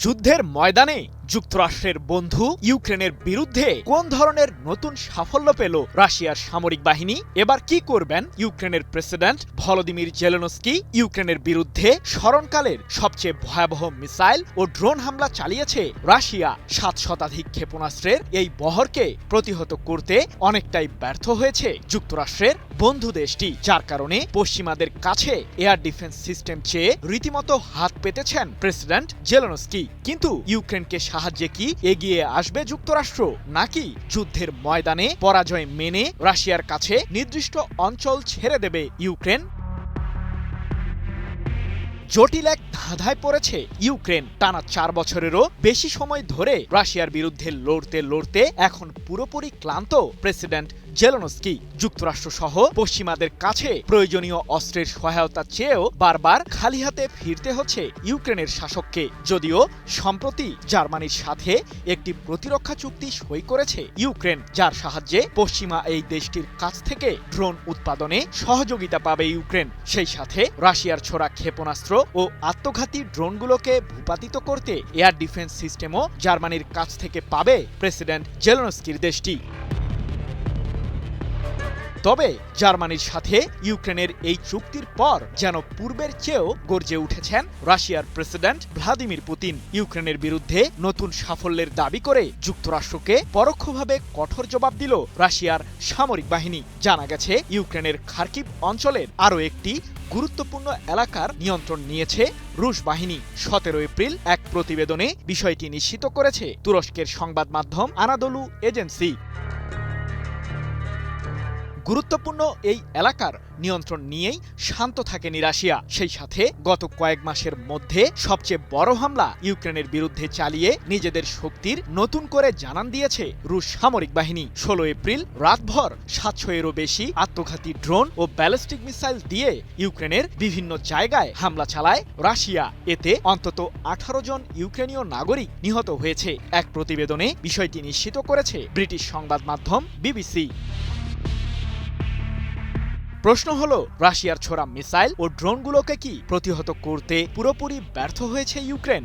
যুদ্ধের ময়দানে যুক্তরাষ্ট্রের বন্ধু ইউক্রেনের বিরুদ্ধে কোন ধরনের নতুন সাফল্য পেল রাশিয়ার সামরিক বাহিনী? এবার কি করবেন ইউক্রেনের প্রেসিডেন্ট ভলোদিমির জেলেনস্কি? ইউক্রেনের বিরুদ্ধে স্মরণকালের সবচেয়ে ভয়াবহ মিসাইল ও ড্রোন হামলা চালিয়েছে রাশিয়া। 7 শতাধিক ক্ষেপণাস্ত্রের এই বহরকে প্রতিহত করতে অনেকটাই ব্যর্থ হয়েছে যুক্তরাষ্ট্রের বন্ধু দেশটি, যার কারণে পশ্চিমাদের কাছে এয়ার ডিফেন্স সিস্টেম চেয়ে রীতিমতো হাত পেতেছেন প্রেসিডেন্ট জেলেনস্কি। কিন্তু ইউক্রেনকে সাহায্যে কি এগিয়ে আসবে যুক্তরাষ্ট্র, নাকি যুদ্ধের ময়দানে পরাজয় মেনে রাশিয়ার কাছে নির্দিষ্ট অঞ্চল ছেড়ে দেবে ইউক্রেন? জটিল এক ধাঁধায় পড়েছে ইউক্রেন। টানা 4 বছরেরও বেশি সময় ধরে রাশিয়ার বিরুদ্ধে লড়তে এখন পুরোপুরি ক্লান্ত প্রেসিডেন্ট জেলেনস্কি। যুক্তরাষ্ট্র সহ পশ্চিমাদের কাছে প্রয়োজনীয় অস্ত্রের সহায়তা চেয়েও বারবার খালি হাতে ফিরতে হচ্ছে ইউক্রেনের শাসককে। যদিও সম্প্রতি জার্মানির সাথে একটি প্রতিরক্ষা চুক্তি সই করেছে ইউক্রেন, যার সাহায্যে পশ্চিমা এই দেশটির কাছ থেকে ড্রোন উৎপাদনে সহযোগিতা পাবে ইউক্রেন। সেই সাথে রাশিয়ার ছোড়া ক্ষেপণাস্ত্র ও আত্মঘাতী ড্রোনগুলোকে ভূপাতিত করতে এয়ার ডিফেন্স সিস্টেমও জার্মানির কাছ থেকে পাবে প্রেসিডেন্ট জেলেনস্কির দেশটি। তবে জার্মানির সাথে ইউক্রেনের এই চুক্তির পর যেন পূর্বের চেয়েও গর্জে উঠেছেন রাশিয়ার প্রেসিডেন্ট ভ্লাদিমির পুতিন। ইউক্রেনের বিরুদ্ধে নতুন সাফল্যের দাবি করে যুক্তরাষ্ট্রকে পরোক্ষভাবে কঠোর জবাব দিল রাশিয়ার সামরিক বাহিনী। জানা গেছে ইউক্রেনের খার্কিভ অঞ্চলের আরও একটি গুরুত্বপূর্ণ এলাকার নিয়ন্ত্রণ নিয়েছে রুশ বাহিনী। 17 এপ্রিল এক প্রতিবেদনে বিষয়টি নিশ্চিত করেছে তুরস্কের সংবাদ মাধ্যম আনাদোলু এজেন্সি। গুরুত্বপূর্ণ এই এলাকার নিয়ন্ত্রণ নিয়েই শান্ত থাকেনি রাশিয়া। সেই সাথে গত কয়েক মাসের মধ্যে সবচেয়ে বড় হামলা ইউক্রেনের বিরুদ্ধে চালিয়ে নিজেদের শক্তির নতুন করে জানান দিয়েছে রুশ সামরিক বাহিনী। 16 এপ্রিল রাতভর 700-এরও বেশি আত্মঘাতী ড্রোন ও ব্যালিস্টিক মিসাইল দিয়ে ইউক্রেনের বিভিন্ন জায়গায় হামলা চালায় রাশিয়া। এতে অন্তত 18 জন ইউক্রেনীয় নাগরিক নিহত হয়েছে। এক প্রতিবেদনে বিষয়টি নিশ্চিত করেছে ব্রিটিশ সংবাদ মাধ্যম বিবিসি। প্রশ্ন হলো, রাশিয়ার ছোড়া মিসাইল ও ড্রোনগুলোকে কি প্রতিহত করতে পুরোপুরি ব্যর্থ হয়েছে ইউক্রেন?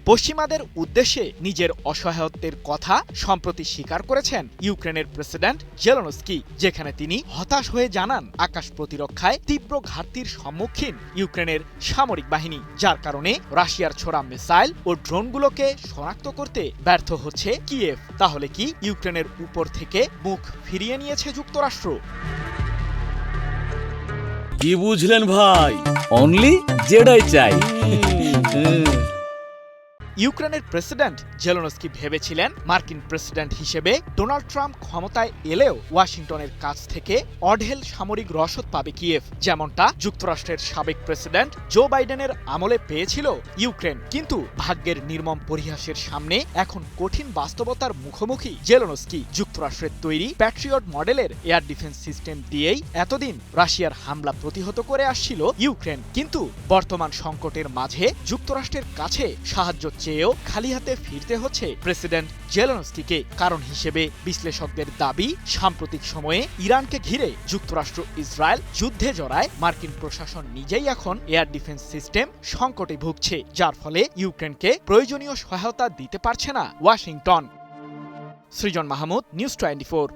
পশ্চিমাদের উদ্দেশ্যে নিজের অসহায়ত্বের কথা সম্প্রতি স্বীকার করেছেন ইউক্রেনের প্রেসিডেন্ট জেলেনস্কি, যেখানে তিনি হতাশ হয়ে জানান আকাশ প্রতিরক্ষায় তীব্র ঘাটতির সম্মুখীন ইউক্রেনের সামরিক বাহিনী, যার কারণে রাশিয়ার ছোড়া মিসাইল ও ড্রোনগুলোকে শনাক্ত করতে ব্যর্থ হচ্ছে কিয়েভ। তাহলে কি ইউক্রেনের উপর থেকে মুখ ফিরিয়ে নিয়েছে যুক্তরাষ্ট্র? কি বুঝলেন ভাই? অনলি জেডাই চাই। ইউক্রেনের প্রেসিডেন্ট জেলেনস্কি ভেবেছিলেন মার্কিন প্রেসিডেন্ট হিসেবে ডোনাল্ড ট্রাম্প ক্ষমতায় এলেও ওয়াশিংটনের কাছ থেকে অঢেল সামরিক রসদ পাবে কিয়েভ, যেমনটা যুক্তরাষ্ট্রের সাবেক প্রেসিডেন্ট জো বাইডেনের আমলে পেয়েছিল ইউক্রেন। কিন্তু ভাগ্যের নির্মম পরিহাসের সামনে এখন কঠিন বাস্তবতার মুখোমুখি জেলেনস্কি। যুক্তরাষ্ট্রের তৈরি প্যাট্রিয়ট মডেলের এয়ার ডিফেন্স সিস্টেম দিয়েই এতদিন রাশিয়ার হামলা প্রতিহত করে আসছিল ইউক্রেন। কিন্তু বর্তমান সংকটের মাঝে যুক্তরাষ্ট্রের কাছে সাহায্য চেয়েও খালি হাতে ফিরতে হচ্ছে প্রেসিডেন্ট জেলেনস্কিকে। কারণ হিসেবে বিশ্লেষকদের দাবি, সাম্প্রতিক সময়ে ইরানকে ঘিরে যুক্তরাষ্ট্র ইসরায়েল যুদ্ধে জড়ায় মার্কিন প্রশাসন নিজেই এখন এয়ার ডিফেন্স সিস্টেম সংকটে ভুগছে, যার ফলে ইউক্রেনকে প্রয়োজনীয় সহায়তা দিতে পারছে না ওয়াশিংটন। সৃজন মাহমুদ, নিউজ 24।